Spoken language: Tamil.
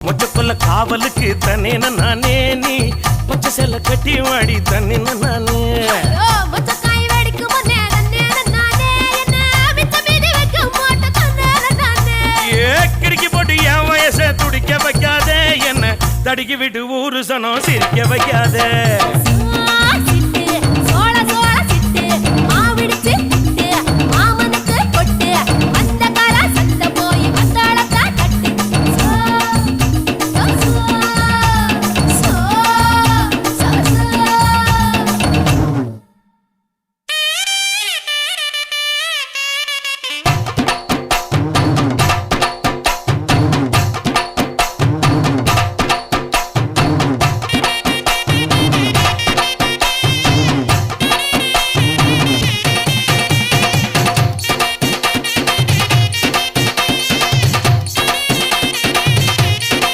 மொச்சக்குள்ள காவலுக்கு தன்னேன நானே நீ பச்சை செல்ல கட்டி வாடி தன்னேன நானே கிடுக்கி போட்டு என் வயசை துடிக்க வைக்காதே என்ன தடுக்கி விட்டு ஊரு சனம் சிரிக்க வைக்காதே